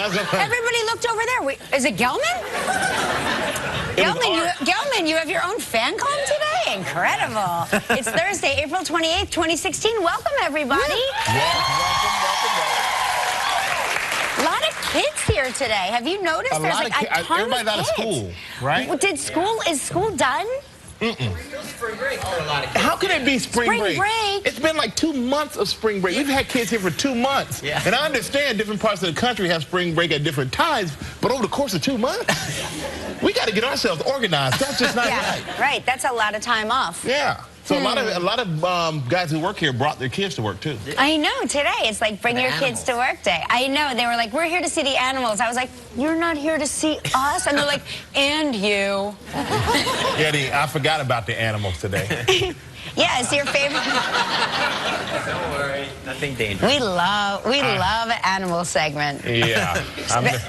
Everybody looked over there. Wait, is it Gelman? Gelman, you have your own fan club today? Incredible. It's Thursday, April 28th, 2016. Welcome, everybody. Welcome. A lot of kids here today. Have you noticed there's like a ton everybody's out of school, right? Is school done? Spring break for a lot of kids. How can it be spring break? It's been like 2 months of spring break. We've had kids here for 2 months. Yeah. And I understand different parts of the country have spring break at different times, but over the course of 2 months, we got to get ourselves organized. That's just not right. Right. That's a lot of time off. Yeah. So a lot of guys who work here brought their kids to work too. I know. Today it's like bring your kids to work day. I know. They were like, we're here to see the animals. I was like, you're not here to see us? And they're like, and you. Yeah, I forgot about the animals today. Yeah, it's your favorite. Don't worry, nothing dangerous. We love an animal segment. Yeah.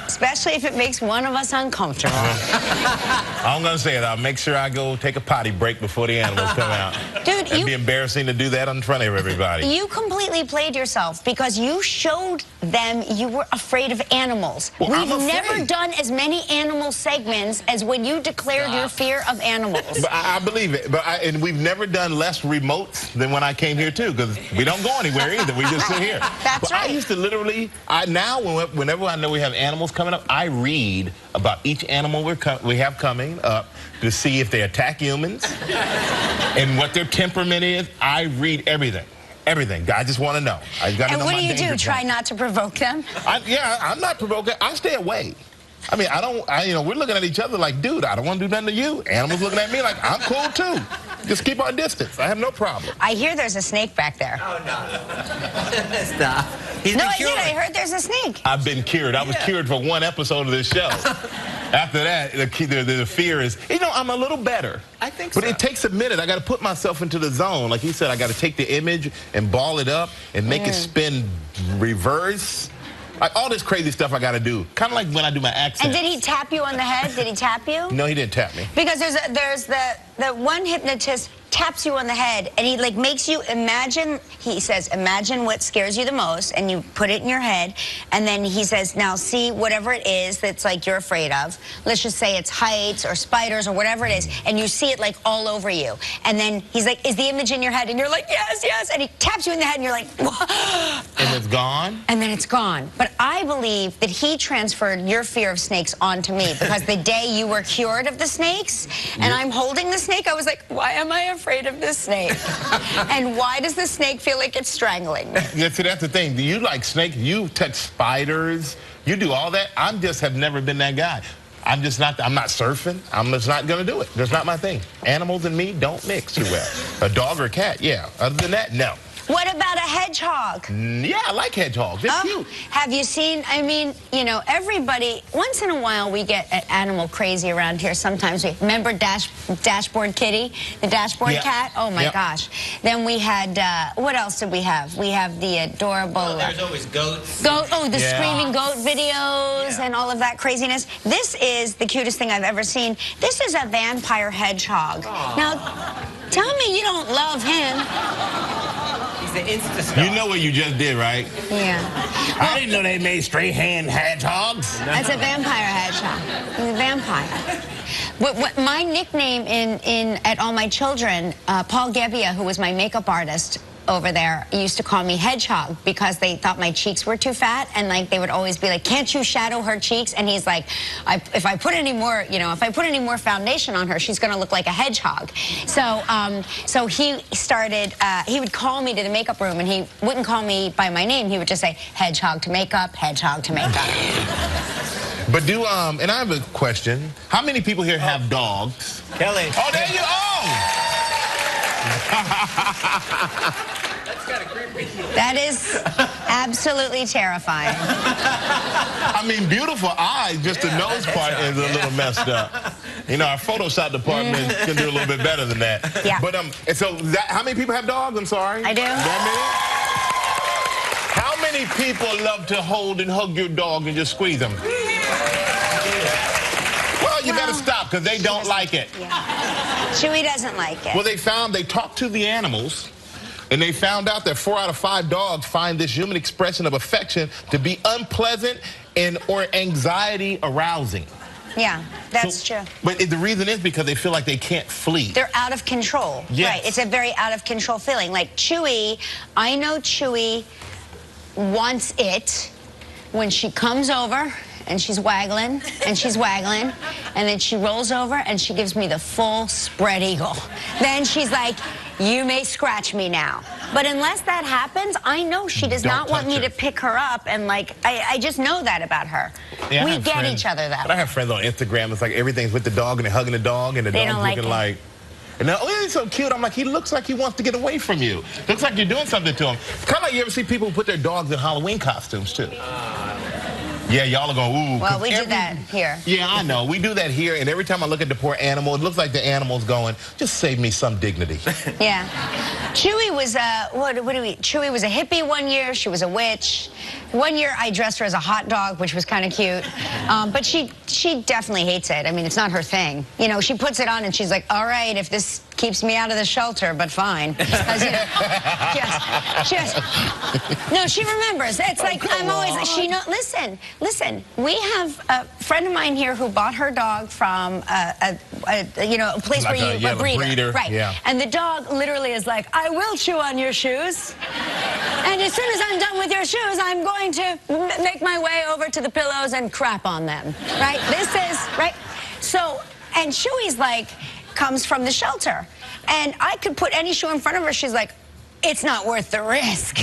Especially if it makes one of us uncomfortable. I'm going to say it. I'll make sure I go take a potty break before the animals come out. Dude, it'd be embarrassing to do that in front of everybody. You completely played yourself because you showed them you were afraid of animals. Well, We've never done as many animal segments as when you declared your fear of animals. But I believe it. And we've never done less remotes than when I came here too, because we don't go anywhere either. We just sit here. That's right. I used to literally, whenever I know we have animals coming up, I read about each animal we have coming up to see if they attack humans and what their temperament is. I read everything. Everything. I just want to know. And what do you do? Try not to provoke them? I'm not provoking. I stay away. I mean, we're looking at each other like, dude, I don't want to do nothing to you. Animals looking at me like, I'm cool too. Just keep our distance. I have no problem. I hear there's a snake back there. Oh, no. Stop. No, I did. I heard there's a snake. I've been cured. I was cured for one episode of this show. After that, the fear is, I'm a little better. I think so. But it takes a minute. I got to put myself into the zone. Like he said, I got to take the image and ball it up and make it spin reverse. Like all this crazy stuff I got to do. Kind of like when I do my accent. And did he tap you on the head? Did he tap you? No, he didn't tap me. Because there's the one hypnotist taps you on the head and he like makes you imagine. He says, imagine what scares you the most, and you put it in your head. And then he says, now see whatever it is that's like you're afraid of. Let's just say it's heights or spiders or whatever it is, and you see it like all over you. And then he's like, is the image in your head? And you're like, yes, yes. And he taps you in the head and you're like, and it's gone? And then it's gone. But I believe that he transferred your fear of snakes onto me, because the day you were cured of the snakes and I'm holding the snake, I was like, why am I afraid of this snake? And why does the snake feel like it's strangling me? Yeah, see, that's the thing. Do you like snakes? You touch spiders. You do all that. Have never been that guy. I'm not surfing. I'm just not going to do it. That's not my thing. Animals and me don't mix too well. A dog or a cat, yeah. Other than that, no. What about a hedgehog? Yeah, I like hedgehogs. They're cute. Have you seen, everybody, once in a while we get animal crazy around here. Sometimes remember Dashboard Kitty, the dashboard cat? Oh my gosh. Then we had, what else did we have? We have the adorable... Oh, there's always goats. The screaming goat videos and all of that craziness. This is the cutest thing I've ever seen. This is a vampire hedgehog. Aww. Now, tell me you don't love him. You know what you just did, right? Yeah. I didn't know they made straight-hand hedgehogs. That's a vampire hedgehog. He's a vampire. What my nickname at All My Children, Paul Gebbia, who was my makeup artist over there, used to call me Hedgehog because they thought my cheeks were too fat, and like they would always be like, can't you shadow her cheeks? And he's like, if I put any more foundation on her, she's gonna look like a hedgehog. So he started, he would call me to the makeup room, and he wouldn't call me by my name. He would just say, Hedgehog to makeup, Hedgehog to makeup. But and I have a question. How many people here have dogs? Kelly. Oh, there you are. That's kind of creepy. That is absolutely terrifying. I mean, beautiful eyes, just the nose part is a little messed up. Our Photoshop department can do a little bit better than that. Yeah. But so how many people have dogs? I'm sorry. I do. That many? How many people love to hold and hug your dog and just squeeze them? Well, you better stop, because they don't like it. Yeah. Chewy doesn't like it. Well, they talked to the animals, and they found out that 4 out of 5 dogs find this human expression of affection to be unpleasant or anxiety arousing. Yeah, that's true. But the reason is because they feel like they can't flee. They're out of control. Yes. Right. It's a very out of control feeling. Like Chewy, I know Chewy wants it when she comes over and she's waggling and she's waggling, and then she rolls over and she gives me the full spread eagle. Then she's like, you may scratch me now. But unless that happens, I know she does not want me to pick her up, and like, I just know that about her. Yeah, we get each other that way. But I way. have friends on Instagram, it's like everything's with the dog and they're hugging the dog and the dog's looking like, and then, oh, he's so cute. I'm like, he looks like he wants to get away from you. Looks like you're doing something to him. Kind of like you ever see people who put their dogs in Halloween costumes, too. Yeah, y'all are going, ooh. Well, we do that here. Yeah, I know. We do that here, and every time I look at the poor animal, it looks like the animal's going, just save me some dignity. Yeah. Chewy was, Chewy was a hippie one year. She was a witch. One year, I dressed her as a hot dog, which was kind of cute. But she definitely hates it. I mean, it's not her thing. You know, she puts it on, and she's like, all right, if this keeps me out of the shelter, but fine. Because, you know, no, she remembers. It's like, I'm always, she knows, listen, we have a friend of mine here who bought her dog from a place like where you, a breeder. Right. Yeah. And the dog literally is like, I will chew on your shoes. And as soon as I'm done with your shoes, I'm going to make my way over to the pillows and crap on them. Right? This is, right? So, and Chewy's like, comes from the shelter. And I could put any shoe in front of her. She's like, it's not worth the risk.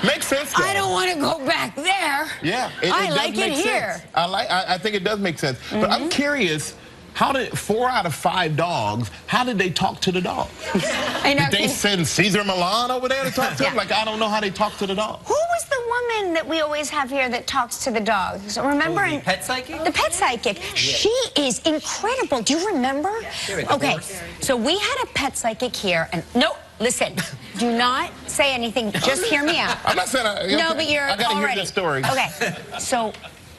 Makes sense, though. I don't want to go back there. Yeah. I like it here. I think it does make sense. But I'm curious, how did 4 out of 5 dogs, how did they talk to the dog? I know. Did they send Caesar Milan over there to talk to him? Yeah. Like, I don't know how they talk to the dog. Who was the woman that we always have here that talks to the dogs? Remember? The pet psychic? The pet psychic. Yeah. She is incredible. Do you remember? Okay, so we had a pet psychic here, and no, listen, do not say anything. Just hear me out. I'm not saying no, but you're I gotta already. hear this story. Okay, so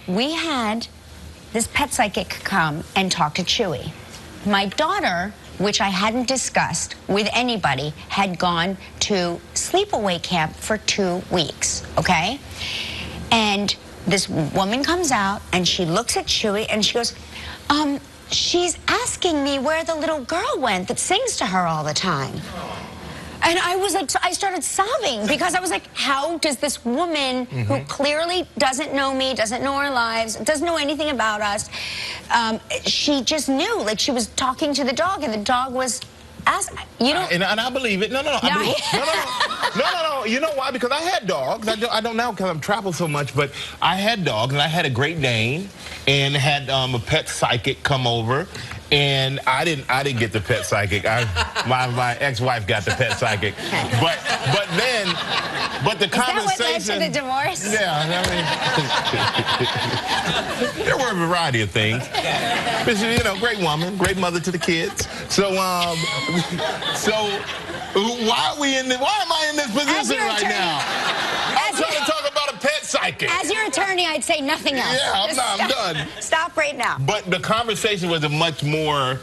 we had this pet psychic come and talk to Chewy. My daughter, which I hadn't discussed with anybody, had gone to sleepaway camp for 2 weeks, okay? And this woman comes out and she looks at Chewy and she goes, she's asking me where the little girl went that sings to her all the time. And I was like, I started sobbing because I was like, how does this woman who clearly doesn't know me, doesn't know our lives, doesn't know anything about us, she just knew, like she was talking to the dog and the dog was asking, you know. And I believe it. No. You know why? Because I had dogs. I don't now because I've traveled so much, but I had dogs and I had a Great Dane and had a pet psychic come over. And I didn't get the pet psychic. My ex-wife got the pet psychic. But the conversation. Is that what led to the divorce? Yeah, I mean, there were a variety of things. But she, you know, great woman, great mother to the kids. So why am I in this position right now? I'm trying to talk about a pet psychic. As your attorney, I'd say nothing else. Yeah, I'm done. Stop right now. But the conversation was a much more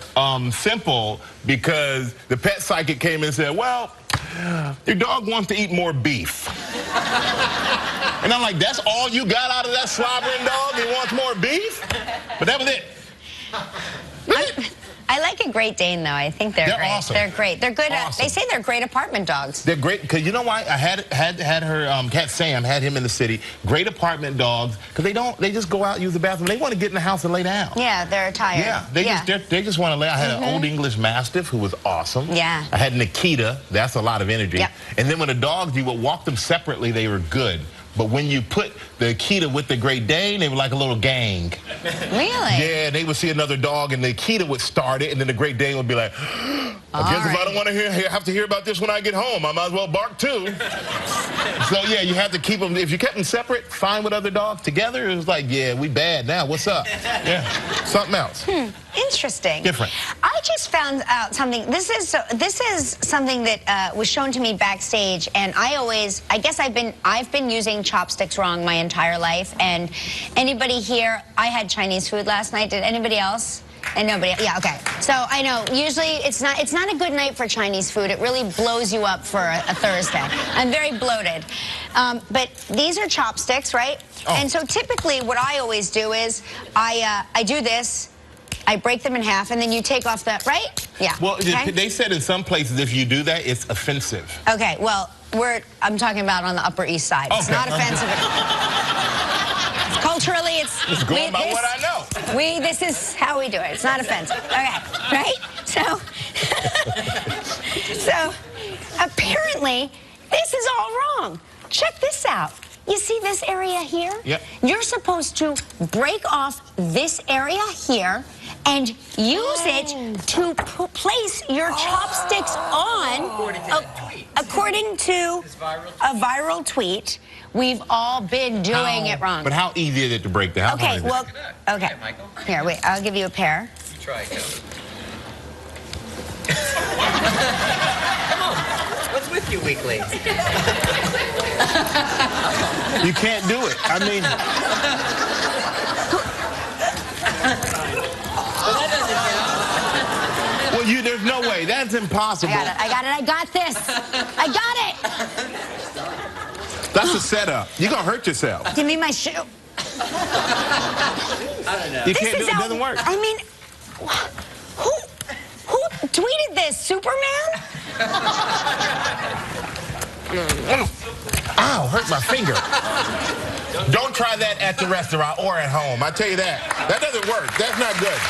simple because the pet psychic came and said, well, your dog wants to eat more beef. And I'm like, that's all you got out of that slobbering dog? He wants more beef? But that was it. I like a Great Dane, though. I think they're great. Awesome. They're great. They're good. Awesome. They say they're great apartment dogs. They're great because you know why? I had her cat Sam, had him in the city. Great apartment dogs because they just go out and use the bathroom. They want to get in the house and lay down. Yeah, they're tired. Yeah, they just want to lay. I had an old English Mastiff who was awesome. Yeah. I had Nikita. That's a lot of energy. Yep. And then when the dogs, you would walk them separately, they were good. But when you put the Akita with the Great Dane, they were like a little gang. Really? Yeah, they would see another dog, and the Akita would start it, and then the Great Dane would be like, I guess if I don't want to have to hear about this when I get home, I might as well bark too. So, yeah, you have to keep them. If you kept them separate, fine with other dogs. Together, it was like, yeah, we bad now. What's up? Yeah, something else. Interesting. Different. I just found out something. This is something that was shown to me backstage, and I guess I've been using chopsticks wrong my entire life. And anybody here? I had Chinese food last night. Did anybody else? And nobody, yeah, okay. So I know, usually it's not a good night for Chinese food. It really blows you up for a Thursday. I'm very bloated. But these are chopsticks, right? Oh. And so typically what I always do is I do this, I break them in half, and then you take off the, right? Yeah. Well, okay? they said in some places if you do that, it's offensive. Okay, well, I'm talking about on the Upper East Side. It's Okay. not offensive. Culturally, it's Just going by what I know. This is how we do it. It's not offensive. Okay, right? So, so apparently, this is all wrong. Check this out. You see this area here? Yep. You're supposed to break off this area here and use it to place your chopsticks on. According to a viral tweet, we've all been doing it wrong. But how easy is it to break that? How hard Okay, is it? well, okay. Okay, Michael. Here, wait, I'll give you a pair. You try it, Come on. What's with you weekly? You can't do it. I mean, well, there's no way. That's impossible. I got this. I got it. That's a setup. You're going to hurt yourself. Give me my shoe. You can't do it. It doesn't work. I mean, who tweeted this? Superman? Ow, hurt my finger. Don't try that at the restaurant or at home. I tell you that. That doesn't work. That's not good.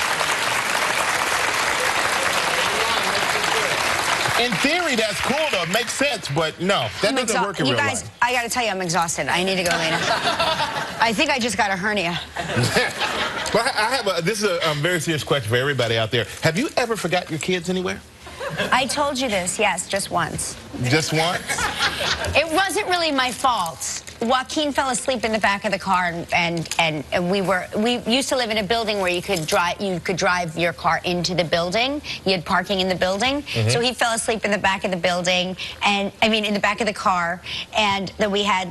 In theory, that's cool, though. It makes sense, but no, that doesn't work in real life. You guys, I got to tell you, I'm exhausted. I need to go later. I think I just got a hernia. But this is a very serious question for everybody out there. Have you ever forgot your kids anywhere? I told you this, yes, just once. Just once? It wasn't really my fault. Joaquin fell asleep in the back of the car, and we used to live in a building where you could drive your car into the building. You had parking in the building. Mm-hmm. So he fell asleep in the back of the building, and in the back of the car, and then we had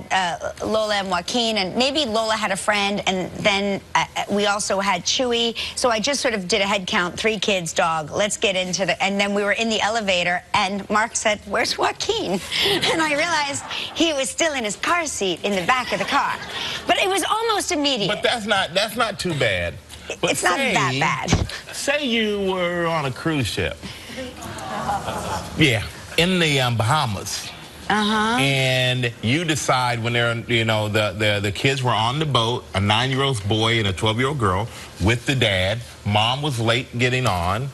Lola and Joaquin, and maybe Lola had a friend, and then we also had Chewy. So I just sort of did a head count, 3 kids, dog. Let's get into and then we were in the elevator, and Mark said, "Where's Joaquin?" And I realized he was still in his car seat in the back of the car. But it was almost immediate. But that's not too bad. But it's not that bad. Say you were on a cruise ship. Yeah, in the Bahamas. And you decide when they're, the kids were on the boat, a 9-year-old boy and a 12-year-old girl with the dad. Mom was late getting on.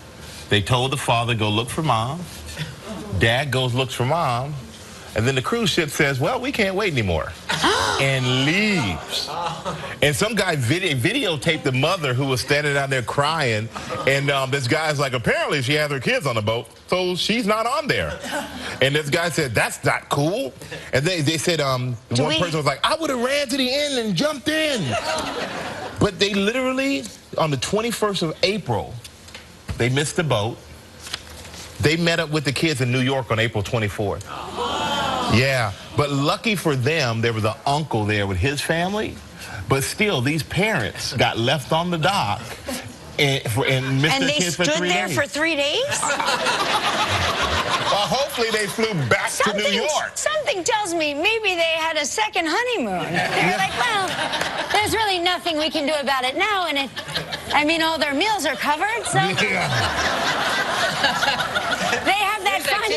They told the father, go look for mom. Dad goes, looks for mom. And then the cruise ship says, well, we can't wait anymore. And leaves. And some guy videotaped the mother who was standing out there crying. And this guy's like, apparently she has her kids on the boat, so she's not on there. And this guy said, that's not cool. And they said, one person was like, I would have ran to the end and jumped in. But they literally, on the 21st of April, they missed the boat. They met up with the kids in New York on April 24th. Yeah, but lucky for them, there was an uncle there with his family. But still, these parents got left on the dock and missed their kids for 3 days. And they stood there for 3 days? Well, hopefully they flew back to New York. Something tells me maybe they had a second honeymoon. They were like, well, there's really nothing we can do about it now. And all their meals are covered, so... Yeah. They have that fun.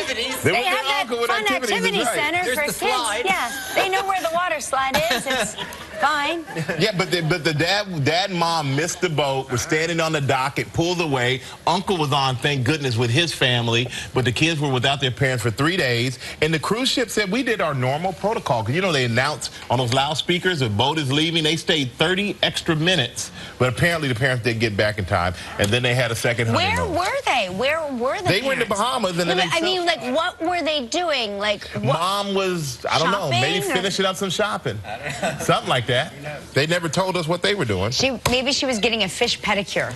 They have that fun activity center for kids. Slide. Yeah, they know where the water slide is. It's fine. Yeah, but the dad and mom missed the boat, was standing on the dock, it pulled away. Uncle was on, thank goodness, with his family, but the kids were without their parents for 3 days. And the cruise ship said we did our normal protocol. Because, they announce on those loudspeakers the boat is leaving. They stayed 30 extra minutes, but apparently the parents didn't get back in time. And then they had a second honeymoon. Where were they? Where were the They were in the Bahamas. And then what were they doing? Like, Mom was, I don't know, maybe shopping finishing up some shopping. Something like that. They never told us what they were doing. Maybe she was getting a fish pedicure.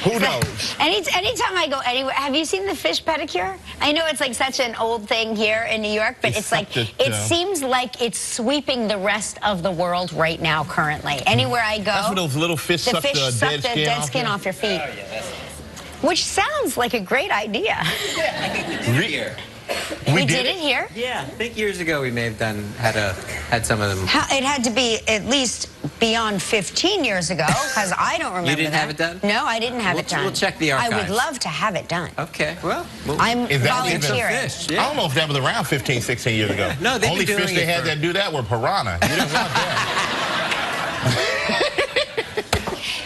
Who knows? Anytime I go anywhere, have you seen the fish pedicure? I know it's like such an old thing here in New York, but it's like, it seems like it's sweeping the rest of the world right now currently. Anywhere I go. That's where those little fish suck the dead skin off your feet. Which sounds like a great idea. Yeah, I think we did it here. We did it here? Yeah, I think years ago we may have had some of them. It had to be at least beyond 15 years ago, because I don't remember. You didn't have it done? No, I didn't have it done. We'll check the archives. I would love to have it done. Okay, well I'm volunteering. I don't know if that was around 15, 16 years ago. No, they've only been doing fish they had that do that were piranha. You didn't want that.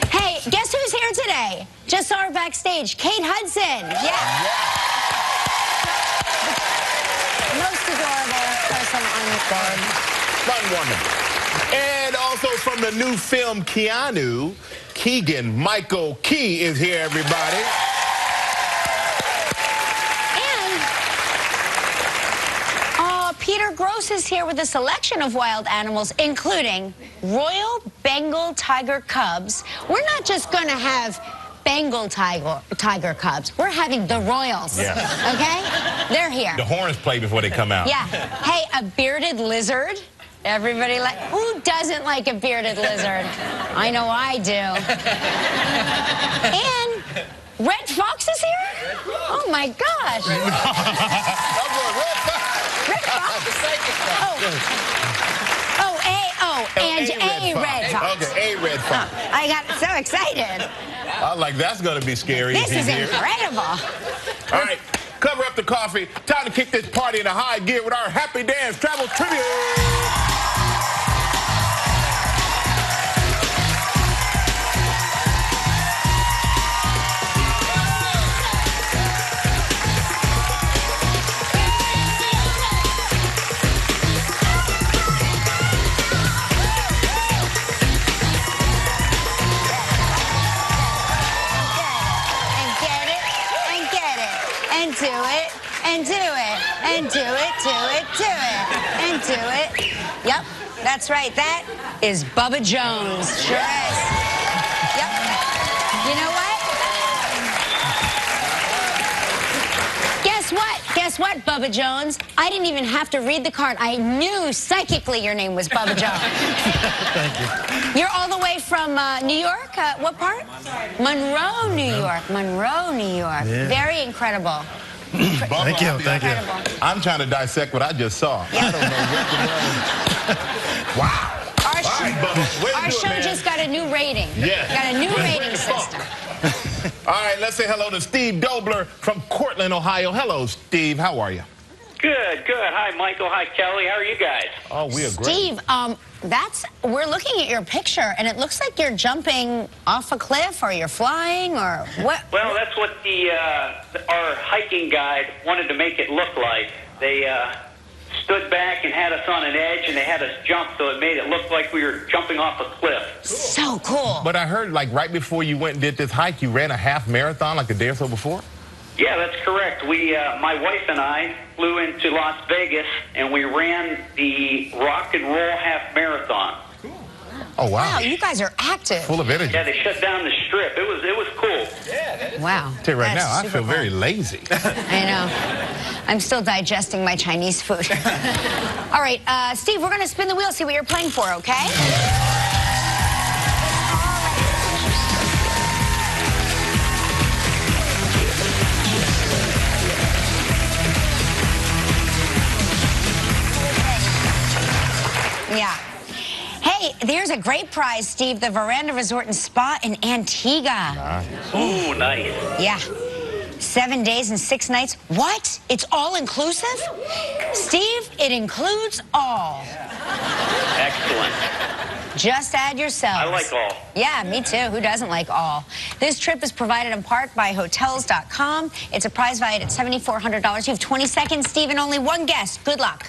Hey, guess who's here today? Just saw her backstage, Kate Hudson. Yeah. Most adorable person on the board. Fun woman. And also from the new film Keanu, Keegan-Michael Key is here, everybody. And Peter Gross is here with a selection of wild animals, including Royal Bengal Tiger Cubs. We're not just going to have Bengal tiger cubs. We're having the Royals. Yeah. Okay? They're here. The horns play before they come out. Yeah. Hey, a bearded lizard. Everybody who doesn't like a bearded lizard? I know I do. And Red Fox is here? Oh my gosh. Red Fox. And a Red Fox. Okay, a Red Fox. I got so excited. I was like, that's going to be scary. This is incredible. All right, cover up the coffee. Time to kick this party into high gear with our Happy Dance Travel Trivia. And do it, and do it, and do it, do it, do it, and do it. Yep, that's right. That is Bubba Jones. Sure is. Yep. You know what? Guess what? Guess what, Bubba Jones? I didn't even have to read the card. I knew psychically your name was Bubba Jones. Thank you. You're all the way from New York? What part? Monroe, New York. Monroe, New York. Yeah. Very incredible. Thank you, thank you. I'm trying to dissect what I just saw. Yeah. I don't know what to do. Wow. Our show just got a new rating. Yeah. Got a new rating system. All right, let's say hello to Steve Dobler from Cortland, Ohio. Hello, Steve. How are you? Good, good. Hi, Michael. Hi, Kelly. How are you guys? Oh, we are great. Steve, we're looking at your picture, and it looks like you're jumping off a cliff, or you're flying, or what? Well, that's what our hiking guide wanted to make it look like. They stood back and had us on an edge, and they had us jump, so it made it look like we were jumping off a cliff. So cool. But I heard, like, right before you went and did this hike, you ran a half marathon, like a day or so before? Yeah, that's correct. My wife and I flew into Las Vegas, and we ran the Rock and Roll Half Marathon. Oh, wow. Wow, you guys are active. Full of energy. Yeah, they shut down the strip. It was cool. Yeah, Wow. Tell you right That's now, I super feel very lazy. I know. I'm still digesting my Chinese food. All right, Steve, we're going to spin the wheel, see what you're playing for, okay? Yeah. Hey, there's a great prize, Steve. The Veranda Resort and Spa in Antigua. Ooh, nice. Yeah. 7 days and 6 nights. What? It's all inclusive? Steve, it includes all. Excellent. Just add yourselves. I like all. Yeah, me too. Who doesn't like all? This trip is provided in part by Hotels.com. It's a prize valued at $7,400. You have 20 seconds, Steve, and only one guess. Good luck.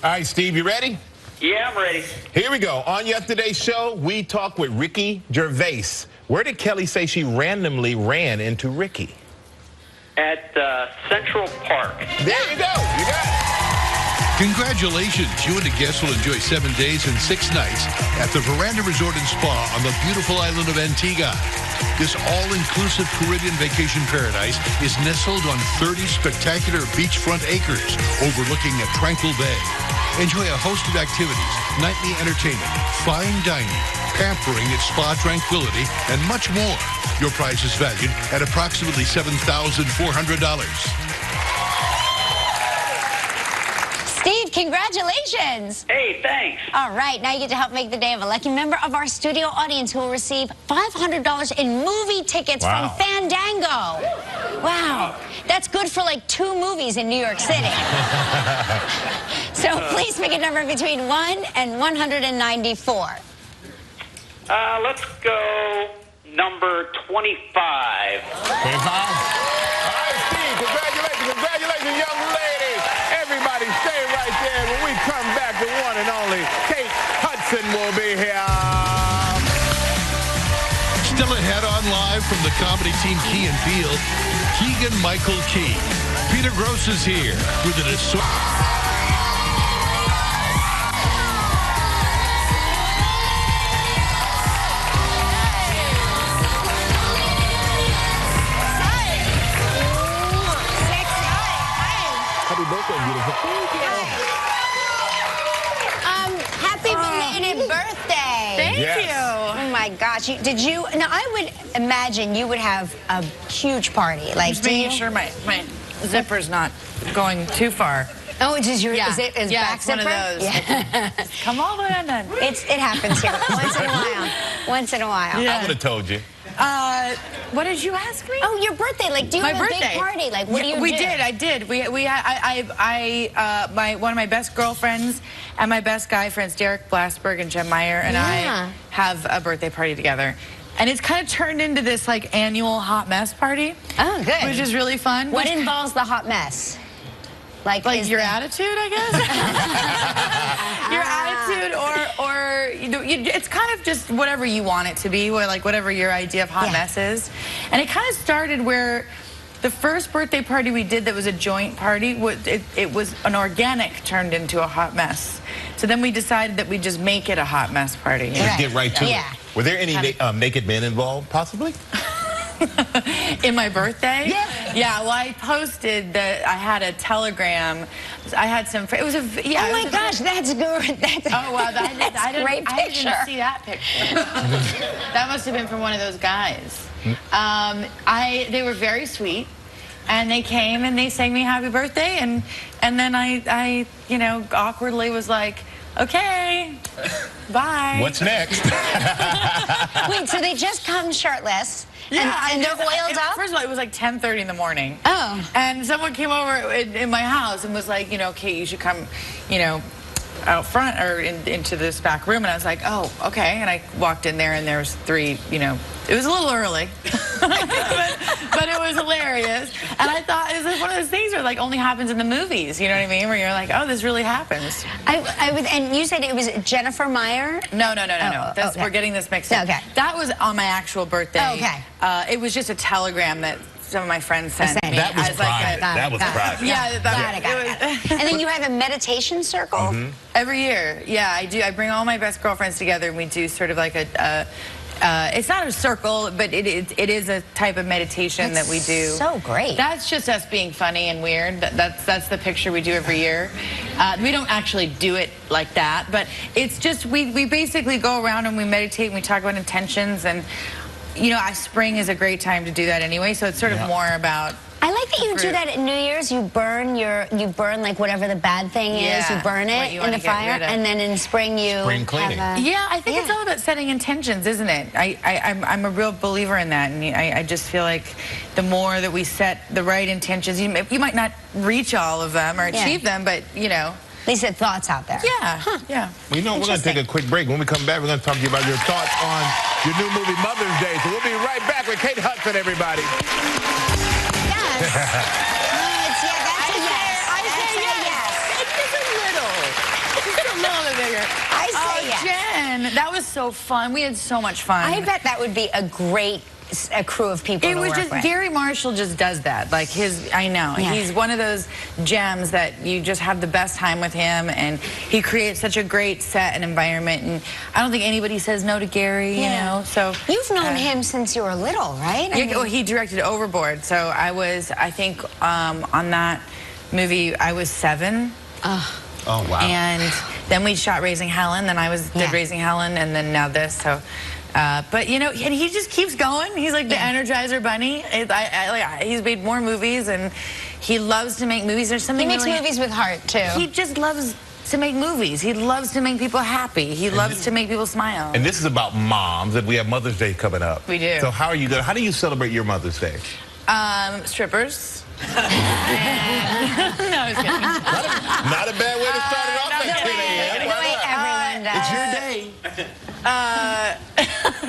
All right, Steve, you ready? Yeah, I'm ready. Here we go. On yesterday's show, we talked with Ricky Gervais. Where did Kelly say she randomly ran into Ricky? At Central Park. There you go. You got it. Congratulations, you and the guests will enjoy 7 days and 6 nights at the Veranda Resort and Spa on the beautiful island of Antigua. This all-inclusive Caribbean vacation paradise is nestled on 30 spectacular beachfront acres overlooking a tranquil bay. Enjoy a host of activities, nightly entertainment, fine dining, pampering at spa tranquility, and much more. Your price is valued at approximately $7,400. Steve, congratulations. Hey, thanks. All right, now you get to help make the day of a lucky member of our studio audience who will receive $500 in movie tickets Wow. from Fandango. Wow. That's good for like 2 movies in New York City. So please pick a number between 1 and 194. Let's go number 25. 25? All right, Steve, congratulations, young lady. Everybody stay right there. When we come back, the one and only Kate Hudson will be here. Still ahead on live from the comedy team Key and Peele, Keegan-Michael Key. Peter Gross is here with an assortment. Happy birthday, beautiful. Happy belated birthday. Thank Yes. you. Oh my gosh, now I would imagine you would have a huge party. Like, Just do making you? sure my zipper's not going too far. Oh, is your Yeah. is it is Yeah, back it's one of zipper? those. Yeah. Come all the way undone. It happens here once in a while. Once in a while. Yeah. I would have told you. What did you ask me? Oh, your birthday! Like, do you My have a birthday. big party? Like, what do you We do? did. I did. One of my best girlfriends and my best guy friends, Derek Blasberg and Jem Meyer, and Yeah. I have a birthday party together. And it's kind of turned into this like annual hot mess party. Oh, good. Which is really fun. What involves the hot mess? Like Your attitude, I guess. Your attitude, or you know, it's kind of just whatever you want it to be, or like whatever your idea of hot Yeah. mess is. And it kind of started where the first birthday party we did that was a joint party, it was an organic turned into a hot mess. So then we decided that we'd just make it a hot mess party. Let's get right to Yeah. it. Were there any naked men involved, possibly? In my birthday? Yeah. Yeah, well, I posted that I had a telegram. I had some, it was a, yeah. Oh it my was a- gosh, that's good. That's, Oh, wow, that's a great I picture. didn't see that picture. That must have been from one of those guys. They were very sweet, and they came and they sang me happy birthday, and then I you know, awkwardly was like, okay, bye. What's next? Wait, so they just come shirtless, Yeah, and they're oiled up? First of all, it was like 10:30 in the morning. Oh. And someone came over in my house and was like, you know, Kate, you should come, you know, out front or into this back room. And I was like, oh, okay. And I walked in there and there was 3, you know, it was a little early, but it was hilarious. And I thought it was like one of those things where like only happens in the movies, you know what I mean? Where you're like, oh, this really happens. And you said it was Jennifer Meyer? No. Oh, okay. We're getting this mixed up. Okay. That was on my actual birthday. Oh, okay. It was just a telegram that some of my friends sent me. That was as like private. That was private. Yeah, Got it. And then you have a meditation circle? Mm-hmm. Every year, yeah, I do. I bring all my best girlfriends together, and we do sort of like it's not a circle, but it is a type of meditation that we do. So great. That's just us being funny and weird. That's the picture we do every year. We don't actually do it like that, but it's just we basically go around and we meditate and we talk about intentions, and you know, spring is a great time to do that anyway. So it's sort of more about. I like that you do that at New Year's. You burn like whatever the bad thing is. Yeah, You burn what it you in wanna the get fire, rid of. and then in spring you Spring cleaning. have Yeah, I think it's all about setting intentions, isn't it? I'm a real believer in that, and I just feel like the more that we set the right intentions, you might not reach all of them or achieve them, but you know. At least the thoughts out there. Yeah, yeah. Well, you know, we're going to take a quick break. When we come back, we're going to talk to you about your thoughts on your new movie, Mother's Day. So we'll be right back with Kate Hudson, everybody. Yes. That's a yes. I say yes. It's just a little bit bigger. I say yes. Jen, that was so fun. We had so much fun. I bet that would be a great a crew of people It to was work just, with. Gary Marshall just does that. Like I know. Yeah. He's one of those gems that you just have the best time with him, and he creates such a great set and environment, and I don't think anybody says no to Gary, you know, so. You've known him since you were little, right? Yeah, well, he directed Overboard, so I was, I think, on that movie, I was 7. Oh, wow. And then we shot Raising Helen, then I did Raising Helen, and then now this, so. But, you know, and he just keeps going. He's like the Energizer Bunny. He's made more movies, and he loves to make movies. There's something He makes movies with heart, too. He just loves to make movies. He loves to make people happy. He loves to make people smile. And this is about moms, and we have Mother's Day coming up. We do. So how do you celebrate your Mother's Day? Strippers. No, I was kidding. Not a bad way to start it off at 10 a.m. Everyone does. It's your day.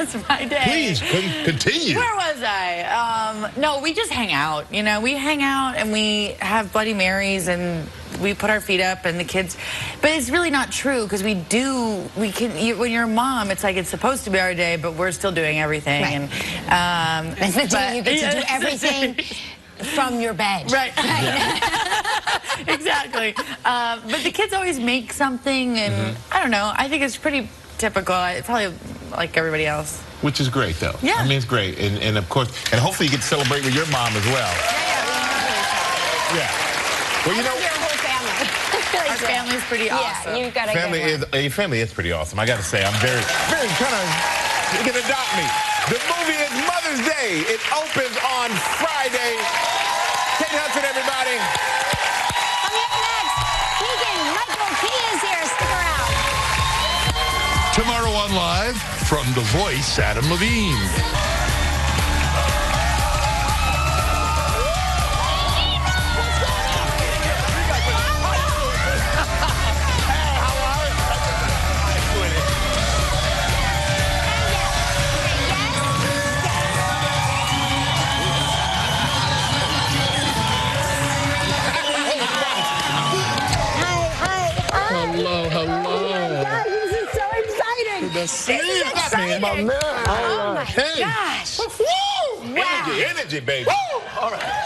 It's my day. Please, continue. Where was I? No, we just hang out. You know, we hang out and we have Bloody Marys and we put our feet up and the kids. But it's really not true because when you're a mom, it's like it's supposed to be our day, but we're still doing everything. Right. And it's the day you get to do everything from your bed. Right. Exactly. But the kids always make something, and I don't know. I think it's pretty typical. It's probably like everybody else. Which is great, though. Yeah. I mean, it's great. And of course, and hopefully you get to celebrate with your mom as well. Yeah. Well, you know, your whole family. Our family's pretty awesome. Yeah, you've got a your family is pretty awesome. I got to say, I'm very kind of, you can adopt me. The movie is Mother's Day. It opens on Friday. Kate Hudson, everybody. Coming up next, Keegan-Michael Key is here. Stick around. Tomorrow on Live, from The Voice, Adam Levine. Oh my gosh. Woo! Wow. Energy, baby. Woo! All right.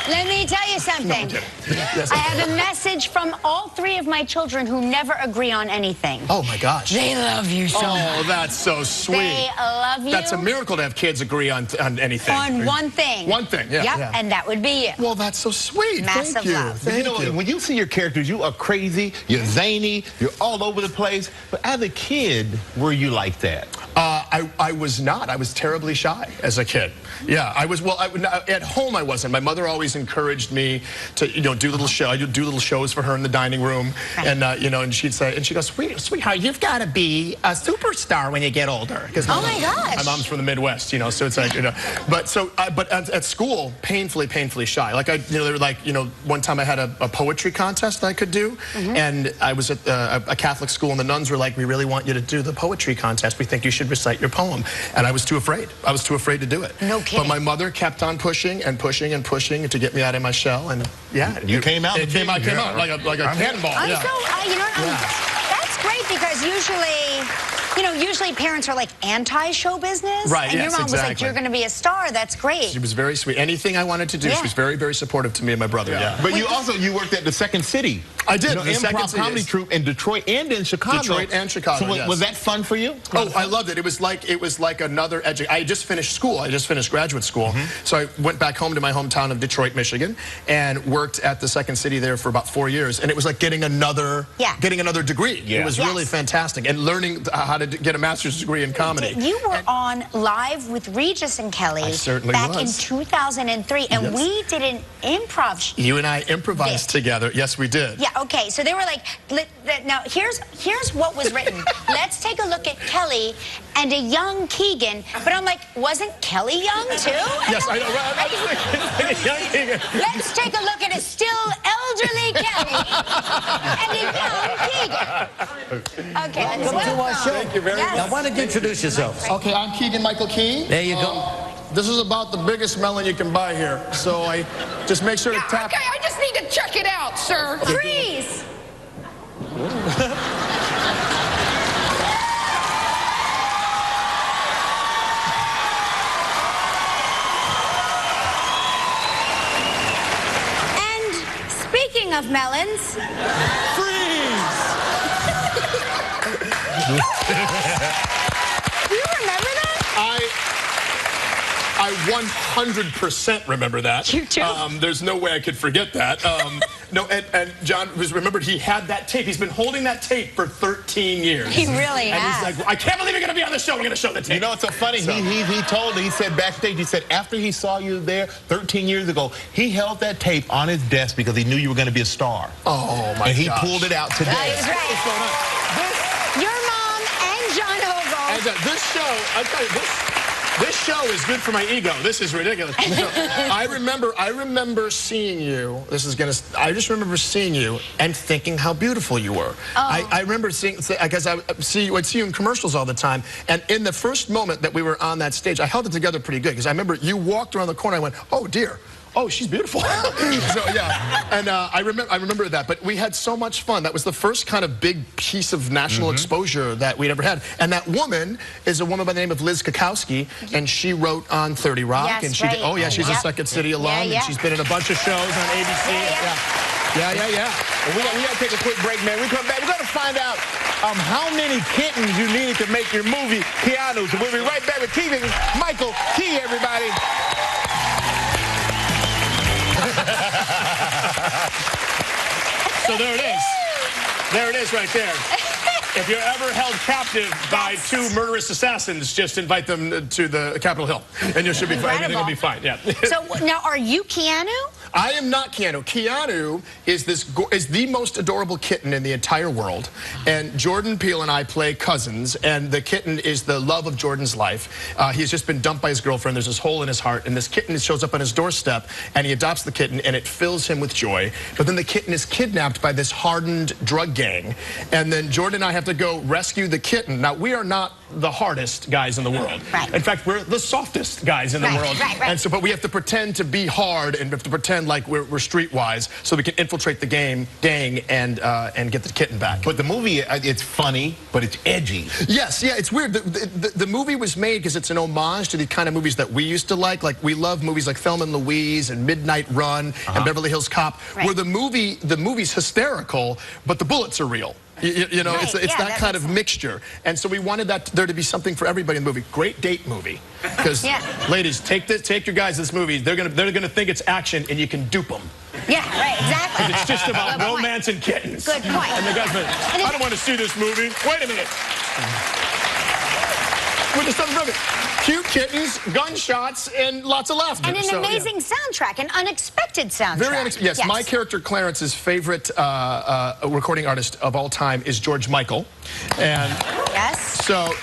Let me tell you something. I have a message from all 3 of my children who never agree on anything. Oh, my gosh. They love you so much. Oh, that's so sweet. They love you. That's a miracle to have kids agree on anything. On one thing. One thing, yeah. Yep, Yeah. and that would be you. Well, that's so sweet. Massive Thank you. love. Thank You know, when you see your characters, you are crazy, you're zany, you're all over the place. But as a kid, were you like that? I was not. I was terribly shy as a kid. Yeah, I was. Well, at home I wasn't. My mother always encouraged me to, do little shows. I would do little shows for her in the dining room, and and she'd say, and she goes, sweetheart, you've got to be a superstar when you get older. Oh my gosh. My mom's from the Midwest, so it's like, but at school, painfully shy. Like they were like, one time I had a poetry contest that I could do, and I was at a Catholic school, and the nuns were like, we really want you to do the poetry contest. We think you should recite your poem. And I was too afraid. I was too afraid to do it. No kidding. But my mother kept on pushing and pushing and pushing to get me out of my shell. And yeah, You came out. It came out like a cannonball. I'm Yeah. that's great because usually parents are like anti-show business. Right, And your yes, mom was like, exactly. you're going to be a star. That's great. She was very sweet. Anything I wanted to do, she was very, very supportive to me and my brother. Yeah. But you worked at the Second City. I did. The The Second improv City comedy is- troupe in Detroit and in Chicago. Detroit and Chicago, So yes. was that fun for you? Oh, I loved it. It was like another I had just finished school. I just finished graduate school. So I went back home to my hometown of Detroit, Michigan, and worked at the Second City there for about 4 years. And it was like getting another degree. Yeah. It was really fantastic. And learning how to get a master's degree in comedy. You were on Live with Regis and Kelly I certainly back was. in 2003, and Yes. we did an improv You and I improvised together. Yes, we did. Yeah, okay, so they were like, now here's what was written. Let's take a look at Kelly and a young Keegan. But I'm like, wasn't Kelly young too? Yes, I know. Right. Let's take a look at a still elderly Kelly and a young Keegan. Okay, let's Welcome to our show. Thank you very Yes. Now, why don't you introduce yourself? Okay, I'm Keegan-Michael Key. There you go. This is about the biggest melon you can buy here. So I just make sure to tap. Okay, I just need to check it out, sir. Freeze! enough melons. Freeze! Do you remember that? I 100% remember that. You too? There's no way I could forget that. No, and John was remembered he had that tape. He's been holding that tape for 13 years. He really and has. he's like, I can't believe you're going to be on the show. We're going to show the tape. You know what's so funny? He said backstage, he said after he saw you there 13 years ago, he held that tape on his desk because he knew you were going to be a star. Oh, my And he gosh. pulled it out today. He was right. What's going on? Your mom and John Ogle. And, this show, I tell you, this show is good for my ego. This is ridiculous. So, I remember seeing you. I just remember seeing you and thinking how beautiful you were. Oh. I remember seeing, because I'd see you in commercials all the time. And in the first moment that we were on that stage, I held it together pretty good because I remember you walked around the corner. I went, oh dear. Oh, she's beautiful. So yeah, and I remember that. But we had so much fun. That was the first kind of big piece of national exposure that we'd ever had. And that woman is a woman by the name of Liz Kakowski, and she wrote on 30 Rock. Yes, and she right. did, oh yeah, she's a Second City alum, and she's been in a bunch of shows on ABC. Yeah. Well, we got to take a quick break, man. We come back. We're going to find out how many kittens you needed to make your movie, Keanu. So we'll be right back with Keegan-Michael Key, everybody. So there it is. There it is right there. If you're ever held captive by two murderous assassins, just invite them to the Capitol Hill, and you should be fine. Everything will be fine. Yeah. So now, are you Keanu? I am not Keanu. Keanu is the most adorable kitten in the entire world, and Jordan Peele and I play cousins, and the kitten is the love of Jordan's life. He's just been dumped by his girlfriend. There's this hole in his heart, and this kitten shows up on his doorstep, and he adopts the kitten, and it fills him with joy. But then the kitten is kidnapped by this hardened drug gang, and then Jordan and I have to go rescue the kitten. Now, we are not the hardest guys in the world. Right. In fact, we're the softest guys in the world. Right. And so, but we have to pretend to be hard, and we have to pretend like we're streetwise, so we can infiltrate the gang and get the kitten back. But the movie, it's funny, but it's edgy. Yes, yeah, it's weird. The movie was made because it's an homage to the kind of movies that we used to like. Like, we love movies like Thelma and Louise and Midnight Run and Beverly Hills Cop, where the movie's hysterical, but the bullets are real. You know, it's that kind of mixture. And so we wanted there to be something for everybody in the movie. Great date movie. Because, ladies, take your guys to this movie. They're gonna think it's action, and you can dupe them. Yeah, right, exactly. Because it's just about romance and kittens. Good point. And the guy's like, I don't want to see this movie. Wait a minute. With the stuff of it. Cute kittens, gunshots, and lots of laughter. And an amazing soundtrack, an unexpected soundtrack. Very unexpected. Yes, my character Clarence's favorite recording artist of all time is George Michael. And so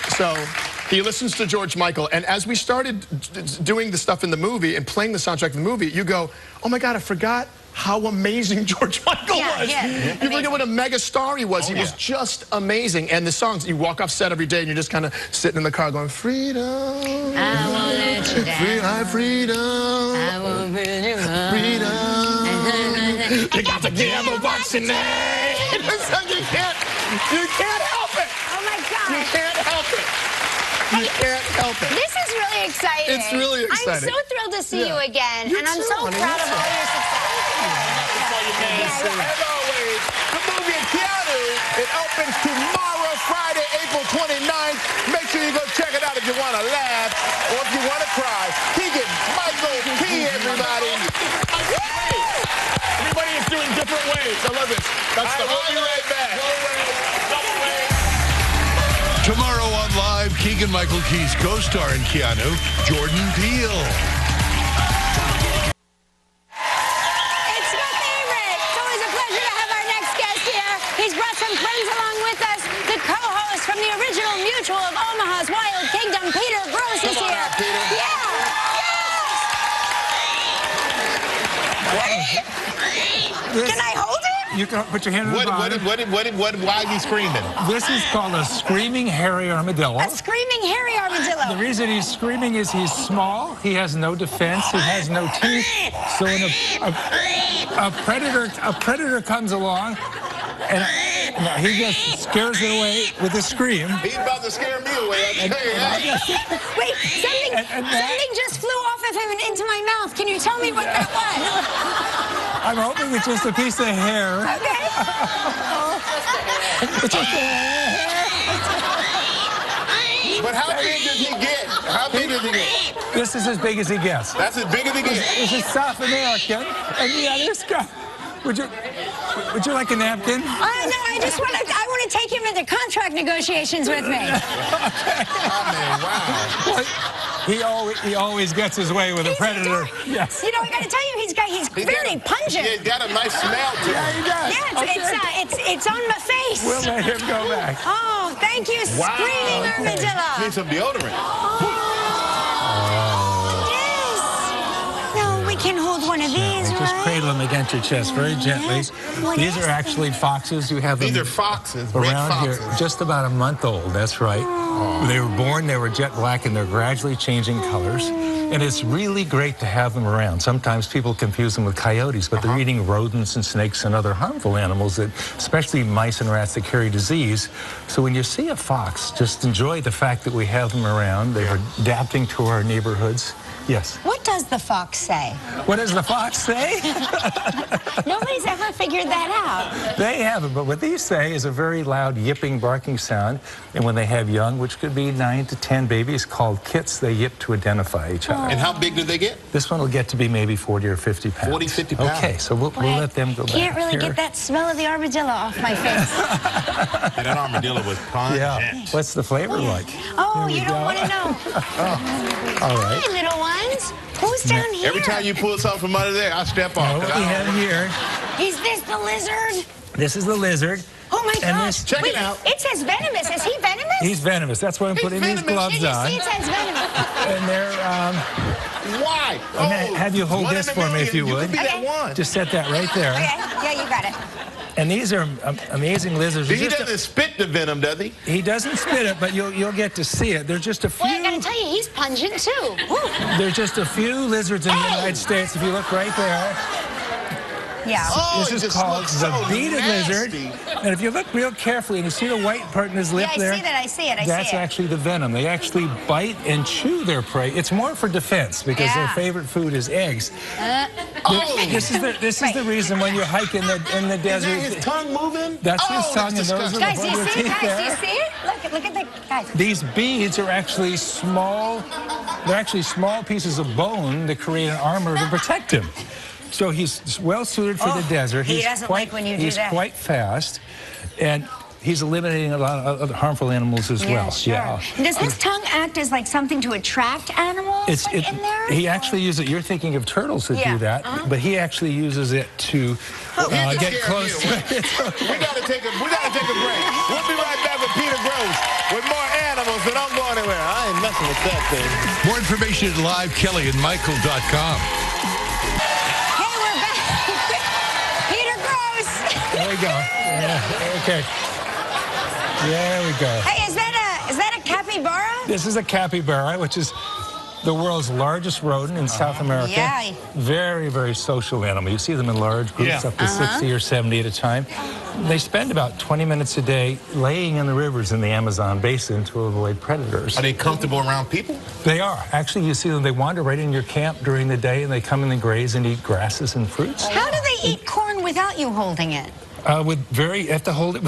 he listens to George Michael, and as we started doing the stuff in the movie and playing the soundtrack of the movie, you go, oh my God, I forgot how amazing George Michael was. You forget what a mega star he was. He was just amazing. And the songs, you walk off set every day and you're just kind of sitting in the car going, freedom. I won't let you down. Freedom. I won't let you down. Freedom. You got to give a what's your name. You can't help it. Oh my God. You can't help it. You can't help it. This is really exciting. It's really exciting. I'm so thrilled to see you again, and I'm so proud of all your success. As always, the movie Keanu, it opens tomorrow, Friday, April 29th. Make sure you go check it out if you want to laugh or if you want to cry. Keegan-Michael Key, everybody. Everybody is doing different ways. I love this. We'll be right back. Tomorrow on Live, Keegan-Michael Key's co-star in Keanu, Jordan Peele. It's my favorite. It's always a pleasure to have our next guest here. He's brought some friends along with us. The co-host from the original Mutual of Omaha's Wild Kingdom, Peter Gross, is here. Peter. Can I hold him? You can put your hand on the bottom. Why is he screaming? This is called a screaming hairy armadillo. A screaming hairy armadillo. The reason he's screaming is he's small, he has no defense, he has no teeth. So when a predator comes along, and he just scares it away with a scream. He's about to scare me away. Wait, something just flew off of him and into my mouth. Can you tell me what that was? I'm hoping it's just a piece of hair. Okay. It's just a hair. But how big does he get? How big does he get? This is as big as he gets. That's as big as he gets. This is South American. And the other guy. Would you like a napkin? No, I want to take him into contract negotiations with me. I mean, wow. Well, he always gets his way with a predator. Yes. You know, I got to tell you, he's very pungent. He's got a nice smell to him. Yeah, he does. Yeah, it's on my face. We'll let him go back. Oh, thank you, Screaming Armadillo. Need some deodorant. Yes. No, we can hold one of these, Just cradle them against your chest very gently. Yes. What These is are actually foxes. You have them These are foxes, red around foxes. here, just about a month old. That's right. They were born, they were jet black, and they're gradually changing colors. And it's really great to have them around. Sometimes people confuse them with coyotes, but they're eating rodents and snakes and other harmful animals, that, especially mice and rats that carry disease. So when you see a fox, just enjoy the fact that we have them around. They're adapting to our neighborhoods. Yes. What does the fox say? What does the fox say? Nobody's ever figured that out. They haven't, but what these say is a very loud yipping, barking sound. And when they have young, which could be 9 to 10 babies called kits, they yip to identify each other. And how big do they get? This one will get to be maybe 40 or 50 pounds. 40, 50 pounds. Okay, so we'll let them go back. Can't really here. get that smell of the armadillo off my face. And that armadillo was pungent. Yeah. What's the flavor like? Oh, Here we you don't go. want to know. All right. Hi, little ones. Who's down here? Every time you pull something from under there, I step off. What we have here, Is this the lizard? this is the lizard. Oh my And gosh. Check it out. It says venomous. Is he venomous? He's venomous. That's why I'm putting these venomous. gloves Did you on. see it says venomous? And they're, Why? I'm gonna have you hold one this in a for me if you million. would. You could be Okay. that one. Just set that right there. Okay. Yeah, you got it. And these are amazing lizards. He Just doesn't spit the venom, does he? he doesn't spit it, but you'll get to see it. There's just a few. Well, I got to tell you, he's pungent too. Woo. There's just a few lizards in the United States. If you look right there, Yeah. Oh, this it is just called looks the so beaded lizard. nasty. And if you look real carefully and you see the white part in his lip Yeah, I there, see that. I see it. I that's see it. actually the venom. They actually bite and chew their prey. It's more for defense because their Yeah. favorite food is eggs. This is the reason when you hike in the Is desert. that his tongue moving? That's his Oh, tongue, and that's those are the Guys, do you front see it? teeth Guys, do you there. see it? Look at the guys. These beads are actually small. They're actually small pieces of bone that create an armor to protect him. So he's well suited for the desert. he He's doesn't quite, like when you do he's that. quite fast, and he's eliminating a lot of other harmful animals as well. Sure. Yeah. Does his tongue act as like something to attract animals in there? He actually uses it. You're thinking of turtles that Yeah. do that, but he actually uses it to get close to it. We gotta take a break. We'll be right back with Peter Gross with more animals, and don't go anywhere. I ain't messing with that thing. More information at livekellyandmichael.com. Hey, we're back. Peter Gross. There we go. Yeah, okay. There we go. Hey, is that a capybara? This is a capybara, which is the world's largest rodent in South America. Yeah. Very, very social animal. You see them in large groups, up to 60 or 70 at a time. They spend about 20 minutes a day laying in the rivers in the Amazon basin to avoid predators. Are they comfortable around people? They are. Actually, you see them. They wander right in your camp during the day, and they come in and graze and eat grasses and fruits. How do they eat corn without you holding it? You have to hold it.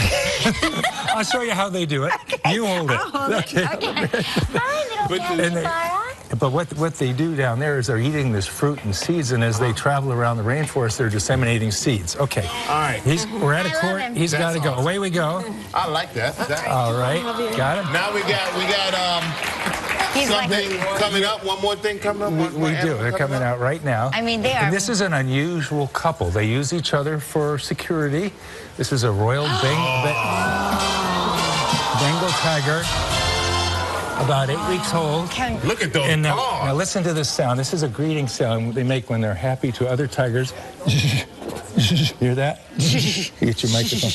I'll show you how they do it. Okay, You hold it. I'll hold it. Okay. Hi, little And they- capybara. But what they do down there is they're eating this fruit and seeds, and as they travel around the rainforest, they're disseminating seeds. Okay. All right. We're at a I love court. him. He's got to That's go. awesome. Away we go. I like that. All right. Got him. Now we got He's something coming up. One more thing coming up. One more We do. animal They're coming out right now. I mean, they are. And this is an unusual couple. They use each other for security. This is a royal Bengal tiger, about 8 weeks old. Look at those And now paws. listen to this sound. This is a greeting sound they make when they're happy to other tigers. Hear that? Get your microphone.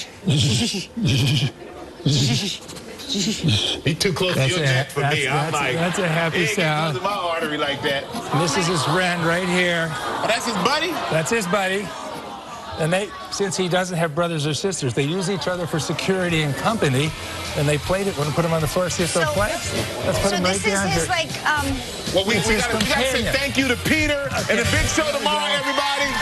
He's too close to your neck for me. I'm like, that's a happy he ain't getting sound. close to my artery like that. And this is his friend right here. Oh, that's his buddy? That's his buddy. And since he doesn't have brothers or sisters, they use each other for security and company. And they played it when we put him on the floor. See if they'll play. Let's put So him right this is down his here. Well, we It's got his to say companion. thank you to Peter and the big show tomorrow, everybody.